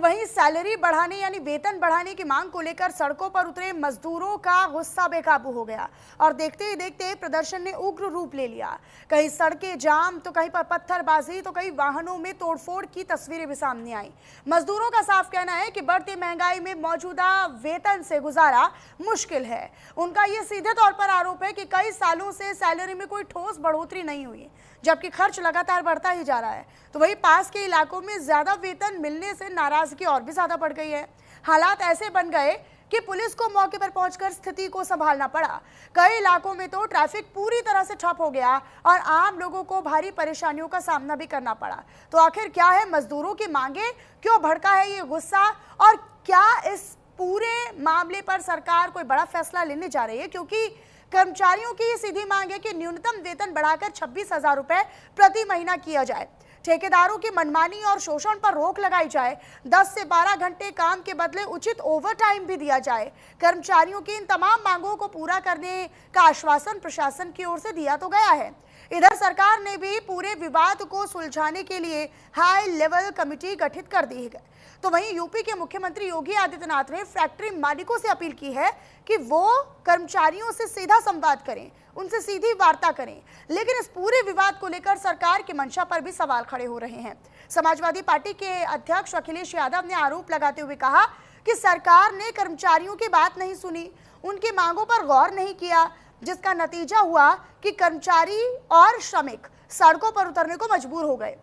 तो वहीं सैलरी बढ़ाने यानी वेतन बढ़ाने की मांग को लेकर सड़कों पर उतरे मजदूरों का गुस्सा बेकाबू हो गया और देखते ही देखते प्रदर्शन ने उग्र रूप ले लिया। कहीं सड़कें जाम तो कहीं पर पत्थरबाजी तो कई वाहनों में तोड़फोड़ की तस्वीरें भी सामने आई। मजदूरों का साफ कहना है कि बढ़ती महंगाई में मौजूदा वेतन से गुजारा मुश्किल है। उनका ये सीधे तौर पर आरोप है कि कई सालों से सैलरी में कोई ठोस बढ़ोतरी नहीं हुई, जबकि खर्च लगातार बढ़ता ही जा रहा है। तो वहीं पास के इलाकों में ज्यादा वेतन मिलने से नाराजगी और भी ज्यादा बढ़ गई है। हालात ऐसे बन गए कि पुलिस को मौके पर पहुंचकर स्थिति को संभालना पड़ा। कई इलाकों में तो ट्रैफिक पूरी तरह से ठप हो गया और आम लोगों को भारी परेशानियों का सामना भी करना पड़ा। तो आखिर क्या है मजदूरों की मांगे, क्यों भड़का है ये गुस्सा और क्या इस पूरे मामले पर सरकार कोई बड़ा फैसला लेने जा रही है? क्योंकि कर्मचारियों की ये सीधी मांग है कि न्यूनतम वेतन बढ़ाकर 26,000 रुपए प्रति महीना किया जाए, ठेकेदारों की मनमानी और शोषण पर रोक लगाई जाए, 10 से 12 घंटे काम के बदले उचित ओवरटाइम भी दिया जाए। कर्मचारियों की इन तमाम मांगों को पूरा करने का आश्वासन प्रशासन की ओर से दिया तो गया है। इधर सरकार ने भी पूरे विवाद को सुलझाने के लिए हाई लेवल कमेटी गठित कर दी है। तो वहीं यूपी के मुख्यमंत्री योगी आदित्यनाथ ने फैक्ट्री मालिकों से अपील की है कि वो कर्मचारियों से सीधा संवाद करें, उनसे सीधी वार्ता करें। लेकिन इस पूरे विवाद को लेकर सरकार की मंशा पर भी सवाल खड़े हो रहे हैं। समाजवादी पार्टी के अध्यक्ष अखिलेश यादव ने आरोप लगाते हुए कहा कि सरकार ने कर्मचारियों की बात नहीं सुनी, उनकी मांगों पर गौर नहीं किया, जिसका नतीजा हुआ कि कर्मचारी और श्रमिक सड़कों पर उतरने को मजबूर हो गए।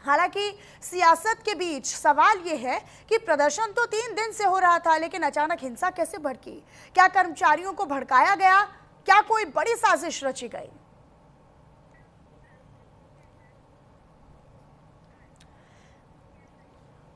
हालांकि सियासत के बीच सवाल यह है कि प्रदर्शन तो 3 दिन से हो रहा था, लेकिन अचानक हिंसा कैसे भड़की? क्या कर्मचारियों को भड़काया गया? क्या कोई बड़ी साजिश रची गई?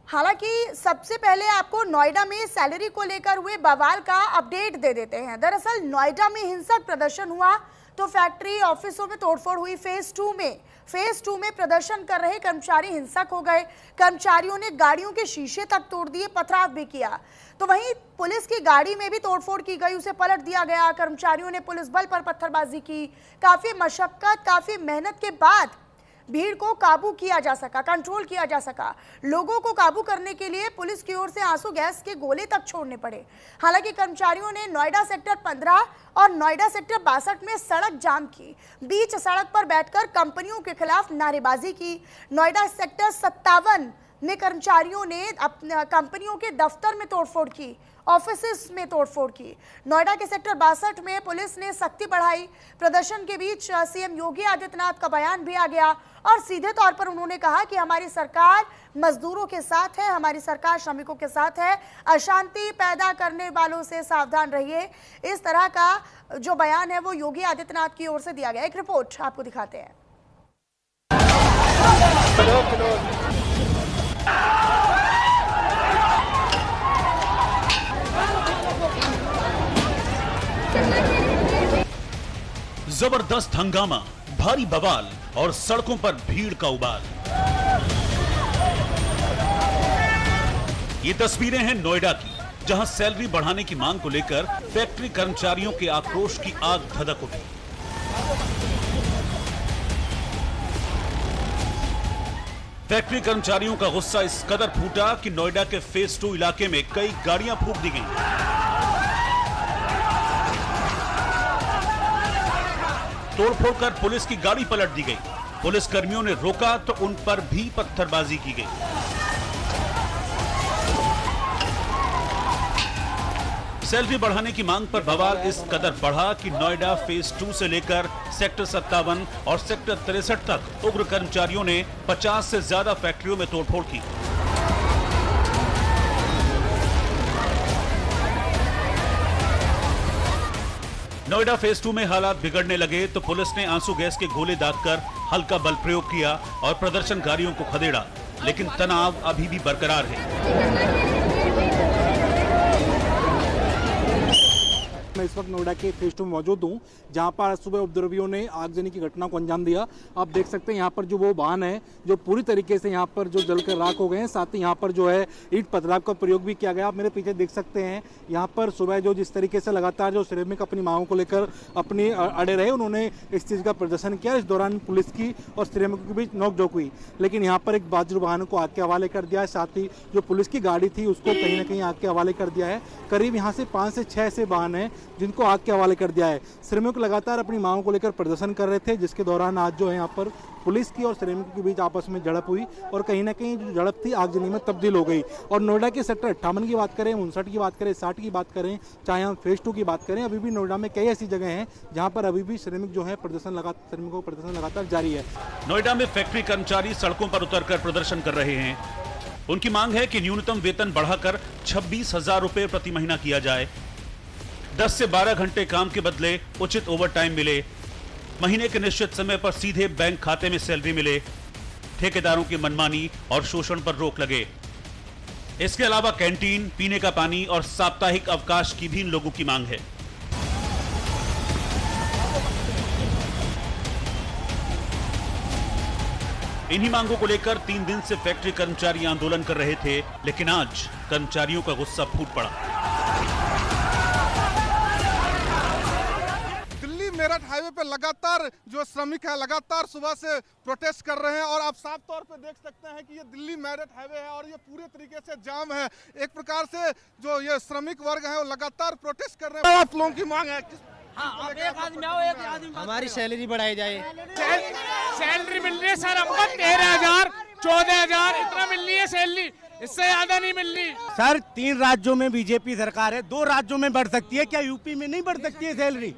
हालांकि सबसे पहले आपको नोएडा में सैलरी को लेकर हुए बवाल का अपडेट दे देते हैं। दरअसल नोएडा में हिंसक प्रदर्शन हुआ तो फैक्ट्री ऑफिसों में तोड़फोड़ हुई। फेज टू में प्रदर्शन कर रहे कर्मचारी हिंसक हो गए। कर्मचारियों ने गाड़ियों के शीशे तक तोड़ दिए, पथराव भी किया। तो वहीं पुलिस की गाड़ी में भी तोड़फोड़ की गई, उसे पलट दिया गया। कर्मचारियों ने पुलिस बल पर पत्थरबाजी की। काफी मशक्कत, काफी मेहनत के बाद भीड़ को काबू किया जा सका, कंट्रोल किया जा सका। लोगों को काबू करने के लिए पुलिस की ओर से आंसू गैस के गोले तक छोड़ने पड़े। हालांकि कर्मचारियों ने नोएडा सेक्टर 15 और नोएडा सेक्टर 62 में सड़क जाम की, बीच सड़क पर बैठकर कंपनियों के खिलाफ नारेबाजी की। नोएडा सेक्टर 57 में कर्मचारियों ने कंपनियों के दफ्तर में तोड़फोड़ की, ऑफिसेस में तोड़फोड़ की। नोएडा के सेक्टर 62 में पुलिस ने सख्ती बढ़ाई। प्रदर्शन के बीच सीएम योगी आदित्यनाथ का बयान भी आ गया और सीधे तौर पर उन्होंने कहा कि हमारी सरकार मजदूरों के साथ है, हमारी सरकार श्रमिकों के साथ है, अशांति पैदा करने वालों से सावधान रहिए। इस तरह का जो बयान है वो योगी आदित्यनाथ की ओर से दिया गया। एक रिपोर्ट आपको दिखाते हैं। जबरदस्त हंगामा, भारी बवाल और सड़कों पर भीड़ का उबाल। ये तस्वीरें हैं नोएडा की, जहां सैलरी बढ़ाने की मांग को लेकर फैक्ट्री कर्मचारियों के आक्रोश की आग धधक उठी। फैक्ट्री कर्मचारियों का गुस्सा इस कदर फूटा कि नोएडा के फेज 2 इलाके में कई गाड़ियां फूंक दी गईं। तोड़फोड़ कर पुलिस की गाड़ी पलट दी गई। पुलिस कर्मियों ने रोका तो उन पर भी पत्थरबाजी की गई। सैलरी बढ़ाने की मांग पर बवाल इस कदर बढ़ा कि नोएडा फेज 2 से लेकर सेक्टर 57 और सेक्टर 63 तक उग्र कर्मचारियों ने 50 से ज्यादा फैक्ट्रियों में तोड़फोड़ की। नोएडा फेज 2 में हालात बिगड़ने लगे तो पुलिस ने आंसू गैस के गोले दागकर हल्का बल प्रयोग किया और प्रदर्शनकारियों को खदेड़ा, लेकिन तनाव अभी भी बरकरार है। मैं इस वक्त नोएडा के फेज 2 में मौजूद हूँ, जहाँ पर सुबह उपद्रवियों ने आगजनी की घटना को अंजाम दिया। आप देख सकते हैं यहाँ पर जो वो वाहन है जो पूरी तरीके से यहाँ पर जो जलकर राख हो गए हैं, साथ ही यहाँ पर जो है ईंट पथराव का प्रयोग भी किया गया। आप मेरे पीछे देख सकते हैं यहाँ पर सुबह जो जिस तरीके से लगातार जो श्रमिक अपनी मांगों को लेकर अपनी अड़े रहे, उन्होंने इस चीज़ का प्रदर्शन किया। इस दौरान पुलिस की और श्रमिकों के बीच नोकझोंक हुई, लेकिन यहाँ पर एक बाजू वाहन को आग के हवाले कर दिया है। साथ ही जो पुलिस की गाड़ी थी उसको कहीं ना कहीं आग के हवाले कर दिया है। करीब यहाँ से 5 से 6 ऐसे वाहन हैं जिनको आग के हवाले कर दिया है। श्रमिक लगातार अपनी मांगों को लेकर प्रदर्शन कर रहे थे, जिसके दौरान आज जो है यहाँ पर पुलिस की और श्रमिकों के बीच आपस में झड़प हुई और कहीं ना कहीं जो झड़प थी आगजनी में तब्दील हो गई। और नोएडा के सेक्टर 58 की बात करें, 59 की बात करें, 60 की बात करें, चाहे हम फेज 2 की बात करें, अभी भी नोएडा में कई ऐसी जगह हैं जहाँ पर अभी भी श्रमिक जो है श्रमिकों का प्रदर्शन लगातार जारी है। नोएडा में फैक्ट्री कर्मचारी सड़कों पर उतरकर प्रदर्शन कर रहे हैं। उनकी मांग है कि न्यूनतम वेतन बढ़ाकर 26,000 रुपए प्रति महीना किया जाए। 10 से 12 घंटे काम के बदले उचित ओवरटाइम मिले। महीने के निश्चित समय पर सीधे बैंक खाते में सैलरी मिले। ठेकेदारों की मनमानी और शोषण पर रोक लगे। इसके अलावा कैंटीन, पीने का पानी और साप्ताहिक अवकाश की भी इन लोगों की मांग है। इन्हीं मांगों को लेकर 3 दिन से फैक्ट्री कर्मचारी आंदोलन कर रहे थे, लेकिन आज कर्मचारियों का गुस्सा फूट पड़ा। दिल्ली मेरठ हाईवे पे लगातार जो श्रमिक है लगातार सुबह से प्रोटेस्ट कर रहे हैं और आप साफ तौर पे देख सकते हैं कि ये दिल्ली मेरठ हाईवे है और ये पूरे तरीके से जाम है। एक प्रकार से जो ये श्रमिक वर्ग है वो लगातार प्रोटेस्ट कर रहे हैं। आप लोगों की मांग है हमारी सैलरी बढ़ाई जाए। सैलरी मिल रही है सर, हमको 13,000 14,000 इतना मिल रही है सैलरी, इससे ज्यादा नहीं मिल रही। सर 3 राज्यों में बीजेपी सरकार है, 2 राज्यों में बढ़ सकती है, क्या यूपी में नहीं बढ़ सकती है सैलरी?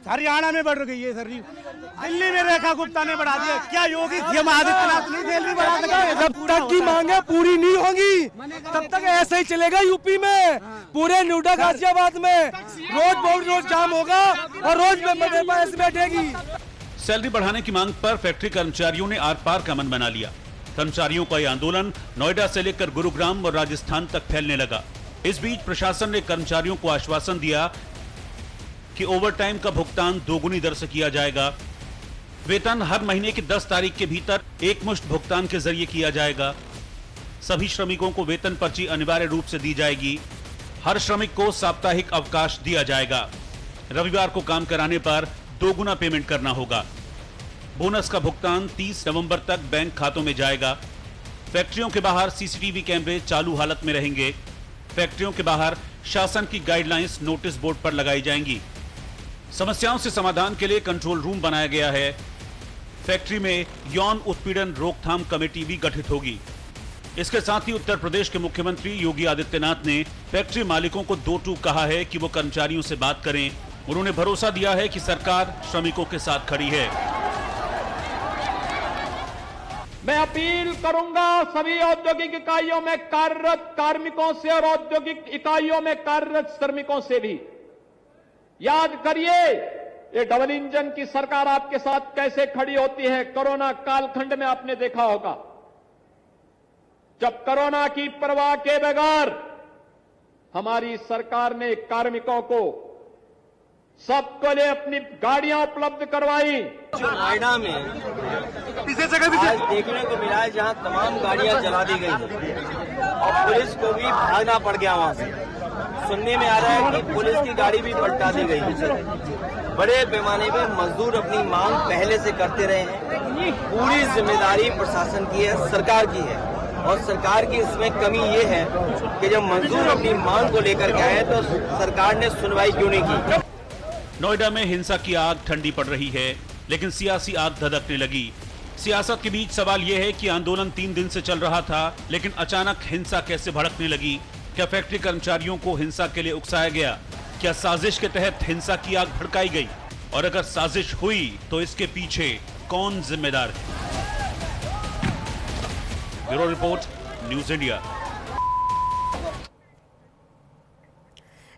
हरियाणा में बढ़ गई है सर, दिल्ली में रेखा गुप्ता ने बढ़ा दिया, क्या योगी आदित्यनाथ ने सैलरी बढ़ा सकते? जब तक की मांगे पूरी नहीं होगी तब तक ऐसे ही चलेगा। यूपी में पूरे नोएडा गाजियाबाद में रोज जाम होगा और रोज बस बैठेगी। सैलरी बढ़ाने की मांग पर फैक्ट्री कर्मचारियों ने आर पार का मन बना लिया। कर्मचारियों का यह आंदोलन नोएडा से लेकर गुरुग्राम और राजस्थान तक फैलने लगा। इस बीच प्रशासन ने कर्मचारियों को आश्वासन दिया कि ओवरटाइम का भुगतान दोगुनी दर से किया जाएगा। वेतन हर महीने की 10 तारीख के भीतर एकमुश्त भुगतान के जरिए किया जाएगा। सभी श्रमिकों को वेतन पर्ची अनिवार्य रूप से दी जाएगी। हर श्रमिक को साप्ताहिक अवकाश दिया जाएगा। रविवार को काम कराने पर दोगुना पेमेंट करना होगा। बोनस का भुगतान 30 नवंबर तक बैंक खातों में जाएगा। फैक्ट्रियों के बाहर सीसीटीवी कैमरे चालू हालत में रहेंगे। फैक्ट्रियों के बाहर शासन की गाइडलाइंस नोटिस बोर्ड पर लगाई जाएंगी। समस्याओं से समाधान के लिए कंट्रोल रूम बनाया गया है। फैक्ट्री में यौन उत्पीड़न रोकथाम कमेटी भी गठित होगी। इसके साथ ही उत्तर प्रदेश के मुख्यमंत्री योगी आदित्यनाथ ने फैक्ट्री मालिकों को 2 टूक कहा है कि वो कर्मचारियों से बात करें। उन्होंने भरोसा दिया है कि सरकार श्रमिकों के साथ खड़ी है। मैं अपील करूंगा सभी औद्योगिक इकाइयों में कार्यरत कार्मिकों से और औद्योगिक इकाइयों में कार्यरत श्रमिकों से भी, याद करिए ये डबल इंजन की सरकार आपके साथ कैसे खड़ी होती है। कोरोना कालखंड में आपने देखा होगा, जब कोरोना की परवाह के बगैर हमारी सरकार ने कार्मिकों को सबके लिए अपनी गाड़ियां उपलब्ध करवाई। जो नोएडा में आज देखने को मिला है जहां तमाम गाड़ियां जला दी गई और पुलिस को भी भागना पड़ गया वहां से। सुनने में आ रहा है कि पुलिस की गाड़ी भी पलटा दी गई। बड़े पैमाने पे मजदूर अपनी मांग पहले से करते रहे हैं। पूरी जिम्मेदारी प्रशासन की है, सरकार की है और सरकार की इसमें कमी ये है कि जब मजदूर अपनी मांग को लेकर के आए तो सरकार ने सुनवाई क्यों नहीं की। नोएडा में हिंसा की आग ठंडी पड़ रही है, लेकिन सियासी आग धधकने लगी। सियासत के बीच सवाल यह है कि आंदोलन 3 दिन से चल रहा था, लेकिन अचानक हिंसा कैसे भड़कने लगी? क्या फैक्ट्री कर्मचारियों को हिंसा के लिए उकसाया गया? क्या साजिश के तहत हिंसा की आग भड़काई गई? और अगर साजिश हुई तो इसके पीछे कौन जिम्मेदार है? Bureau report, news India.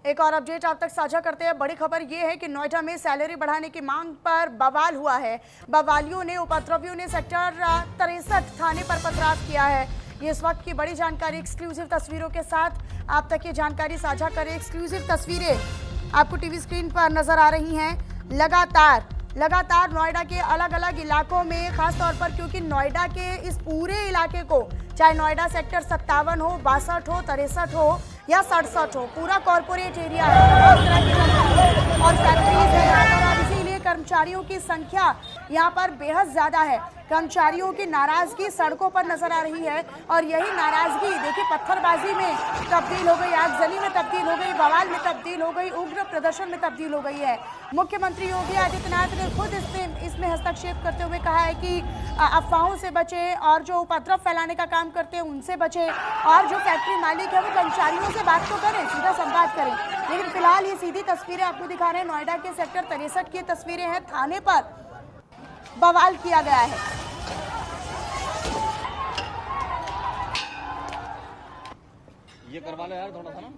एक और अपडेट आप तक साझा करते हैं। बड़ी खबर यह है कि नोएडा में सैलरी बढ़ाने की मांग पर बवाल हुआ है। बवालियों ने, उपद्रवियों ने सेक्टर 63 थाने पर पथराव किया है। ये इस वक्त की बड़ी जानकारी, एक्सक्लूसिव तस्वीरों के साथ आप तक ये जानकारी साझा करें। एक्सक्लूसिव तस्वीरें आपको टीवी स्क्रीन पर नजर आ रही हैं। लगातार नोएडा के अलग अलग इलाकों में, खास तौर पर क्योंकि नोएडा के इस पूरे इलाके को, चाहे नोएडा सेक्टर 57 हो, 62 हो, 63 हो या 67 हो, पूरा कॉरपोरेट एरिया है, हर तरह की कंपनी और फैक्ट्रीज है, और इसीलिए कर्मचारियों की संख्या यहाँ पर बेहद ज्यादा है। कर्मचारियों की नाराजगी सड़कों पर नजर आ रही है और यही नाराजगी देखिए पत्थरबाजी में तब्दील हो गई, आगजनी में तब्दील हो गई, बवाल में तब्दील हो गई, उग्र प्रदर्शन में तब्दील हो गई है। मुख्यमंत्री योगी आदित्यनाथ ने खुद इसमें हस्तक्षेप करते हुए कहा है कि अफवाहों से बचे और जो उपद्रव फैलाने का काम करते हैं उनसे बचे, और जो फैक्ट्री मालिक है वो कर्मचारियों से बात तो करें, सीधा संवाद करें। लेकिन फिलहाल ये सीधी तस्वीरें आपको दिखा रहे हैं, नोएडा के सेक्टर 63 की तस्वीरें हैं। थाने पर बवाल किया गया है। ये करवा लो यार थोड़ा सा ना।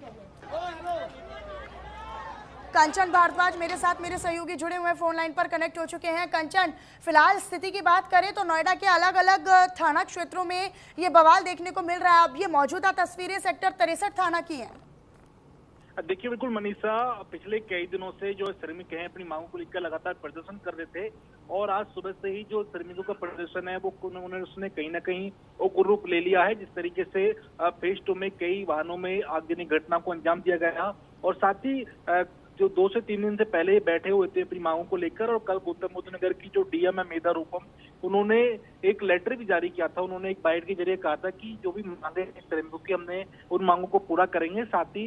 कंचन भारद्वाज मेरे साथ, मेरे सहयोगी जुड़े हुए फोन लाइन पर कनेक्ट हो चुके हैं। कंचन, फिलहाल स्थिति की बात करें तो नोएडा के अलग अलग थाना क्षेत्रों में ये बवाल देखने को मिल रहा है। अब ये मौजूदा तस्वीरें सेक्टर 63 थाना की हैं। देखिए बिल्कुल मनीषा, पिछले कई दिनों से जो श्रमिक हैं अपनी मांगों को लेकर लगातार प्रदर्शन कर रहे थे, और आज सुबह से ही जो श्रमिकों का प्रदर्शन है वो उसने कहीं ना कहीं वो रूप ले लिया है। जिस तरीके से फेज 2 में कई वाहनों में आगजनी घटना को अंजाम दिया गया, और साथ ही जो 2 से 3 दिन से पहले बैठे हुए थे अपनी मांगों को लेकर, और कल गौतम बुद्ध नगर की जो डीएम है मेधा रूपम, उन्होंने एक लेटर भी जारी किया था। उन्होंने एक बाइट के जरिए कहा था कि जो भी मांगे श्रमिकों की हमने उन मांगों को पूरा करेंगे। साथ ही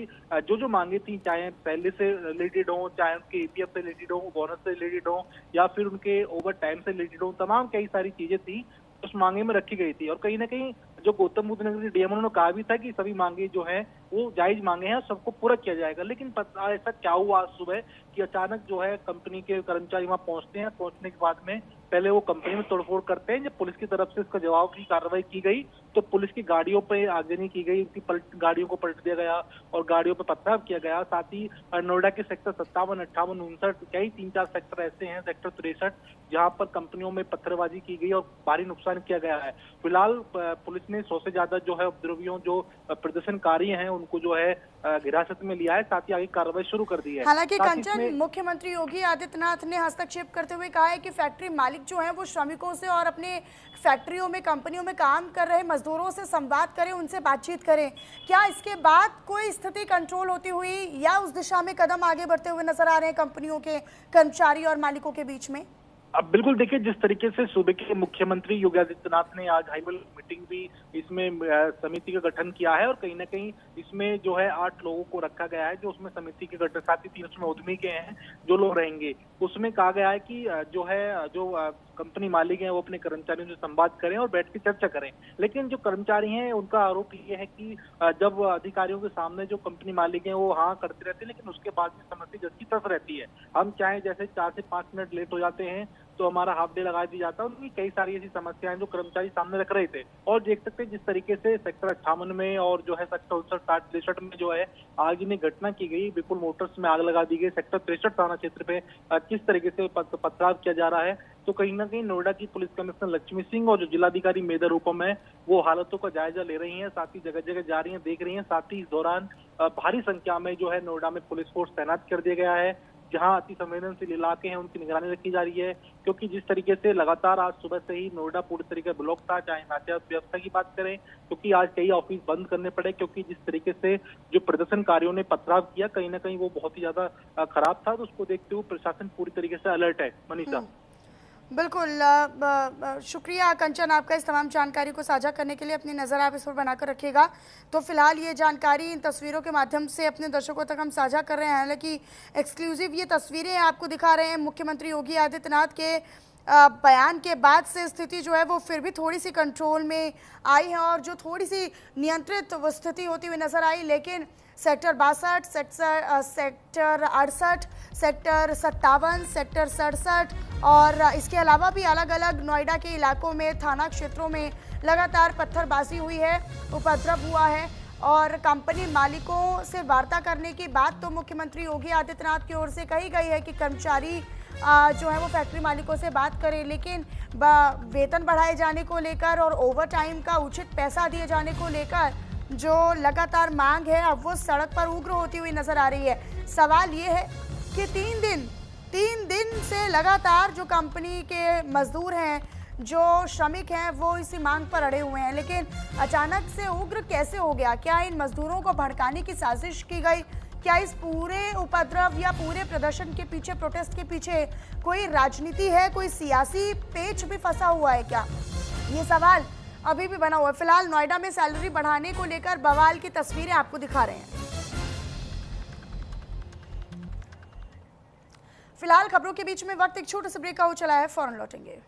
जो मांगे थी, चाहे सैलरी से रिलेटेड हो, चाहे उनके एपीएफ से रिलेटेड हो, बोनस से रिलेटेड हो, या फिर उनके ओवर टाइम से रिलेटेड हो, तमाम कई सारी चीजें थी उस मांगे में रखी गई थी। और कहीं ना कहीं जो गौतम बुद्ध नगर के डीएम उन्होंने कहा भी था कि सभी मांगे जो है वो जायज मांगे हैं, सबको पूरा किया जाएगा। लेकिन ऐसा क्या हुआ आज सुबह कि अचानक जो है कंपनी के कर्मचारी वहां पहुंचते हैं, पहुंचने के बाद में पहले वो कंपनी में तोड़फोड़ करते हैं। जब पुलिस की तरफ से इसका जवाब की कार्रवाई की गई तो पुलिस की गाड़ियों पे आगजनी की गई, उनकी गाड़ियों को पलट दिया गया और गाड़ियों पर पथराव किया गया। साथ ही नोएडा के सेक्टर 57, 58, 59 कई 3-4 सेक्टर ऐसे हैं, सेक्टर 63, जहां पर कंपनियों में पत्थरबाजी की गई और भारी नुकसान किया गया है। फिलहाल पुलिस ने 100 से ज्यादा जो है उपद्रवियों, जो प्रदर्शनकारी हैं, उनको जो है हिरासत में लिया है। साथ ही आगे कार्रवाई शुरू कर दी है। हालांकि कंचन, मुख्यमंत्री योगी आदित्यनाथ ने हस्तक्षेप करते हुए कहा है कि फैक्ट्री मालिक जो है वो श्रमिकों से और अपने फैक्ट्रियों में, कंपनियों में काम कर रहे मजदूरों से संवाद करें, उनसे बातचीत करें। क्या इसके बाद कोई स्थिति कंट्रोल होती हुई या उस दिशा में कदम आगे बढ़ते हुए नजर आ रहे हैं कंपनियों के कर्मचारी और मालिकों के बीच में? अब बिल्कुल देखिए, जिस तरीके से सूबे के मुख्यमंत्री योगी आदित्यनाथ ने आज हाई लेवल मीटिंग भी इसमें समिति का गठन किया है, और कहीं ना कहीं इसमें जो है 8 लोगों को रखा गया है, जो उसमें समिति के गठन, साथ ही 3 उसमें उद्यमी के हैं जो लोग रहेंगे। उसमें कहा गया है कि जो कंपनी मालिक हैं वो अपने कर्मचारियों से संवाद करें और बैठ के चर्चा करें। लेकिन जो कर्मचारी हैं उनका आरोप ये है कि जब अधिकारियों के सामने जो कंपनी मालिक हैं वो हाँ करते रहते हैं, लेकिन उसके बाद भी समस्या जैसी तस रहती है। हम चाहे जैसे 4 से 5 मिनट लेट हो जाते हैं तो हमारा हाफ डे लगा दिया जाता है। उनकी कई सारी ऐसी समस्याएं जो कर्मचारी सामने रख रहे थे, और देख सकते हैं जिस तरीके से सेक्टर 58 में और जो है सेक्टर 59, 63 में जो है आगजनी घटना की गई, बिल्कुल मोटर्स में आग लगा दी गई। सेक्टर 63 थाना क्षेत्र पे किस तरीके से पथराव किया जा रहा है, तो कहीं ना कहीं नोएडा की पुलिस कमिश्नर लक्ष्मी सिंह और जो जिलाधिकारी मेधा रूपम है वो हालातों का जायजा ले रही हैं, साथ ही जगह जगह जा रही हैं, देख रही हैं। साथ ही इस दौरान भारी संख्या में जो है नोएडा में पुलिस फोर्स तैनात कर दिया गया है, जहां अति संवेदनशील इलाके हैं उनकी निगरानी रखी जा रही है। क्योंकि जिस तरीके से लगातार आज सुबह से ही नोएडा पूरी तरीके ब्लॉक था, चाहे यातायात व्यवस्था की बात करें, क्योंकि आज कई ऑफिस बंद करने पड़े, क्योंकि जिस तरीके से जो प्रदर्शनकारियों ने पथराव किया कहीं ना कहीं वो बहुत ही ज्यादा खराब था। तो उसको देखते हुए प्रशासन पूरी तरीके से अलर्ट है। मनीषा, बिल्कुल, शुक्रिया कंचन आपका इस तमाम जानकारी को साझा करने के लिए। अपनी नज़र आप इस पर बनाकर रखिएगा। तो फिलहाल ये जानकारी इन तस्वीरों के माध्यम से अपने दर्शकों तक हम साझा कर रहे हैं। हालांकि एक्सक्लूसिव ये तस्वीरें आपको दिखा रहे हैं। मुख्यमंत्री योगी आदित्यनाथ के बयान के बाद से स्थिति जो है वो फिर भी थोड़ी सी कंट्रोल में आई है, और जो थोड़ी सी नियंत्रित स्थिति होती हुई नज़र आई। लेकिन सेक्टर 62, सेक्टर 68, सेक्टर 57, सेक्टर 67 और इसके अलावा भी अलग अलग नोएडा के इलाकों में, थाना क्षेत्रों में लगातार पत्थरबाजी हुई है, उपद्रव हुआ है। और कंपनी मालिकों से वार्ता करने की बात तो मुख्यमंत्री योगी आदित्यनाथ की ओर से कही गई है कि कर्मचारी जो है वो फैक्ट्री मालिकों से बात करें, लेकिन वेतन बढ़ाए जाने को लेकर और ओवर टाइम का उचित पैसा दिए जाने को लेकर जो लगातार मांग है अब वो सड़क पर उग्र होती हुई नजर आ रही है। सवाल ये है कि 3 दिन से लगातार जो कंपनी के मजदूर हैं, जो श्रमिक हैं, वो इसी मांग पर अड़े हुए हैं, लेकिन अचानक से उग्र कैसे हो गया? क्या इन मजदूरों को भड़काने की साजिश की गई? क्या इस पूरे उपद्रव या पूरे प्रदर्शन के पीछे, प्रोटेस्ट के पीछे कोई राजनीति है, कोई सियासी पेच भी फंसा हुआ है क्या? ये सवाल अभी भी बना हुआ है। फिलहाल नोएडा में सैलरी बढ़ाने को लेकर बवाल की तस्वीरें आपको दिखा रहे हैं। फिलहाल खबरों के बीच में वक्त एक छोटे से ब्रेक का हो चला है, फौरन लौटेंगे।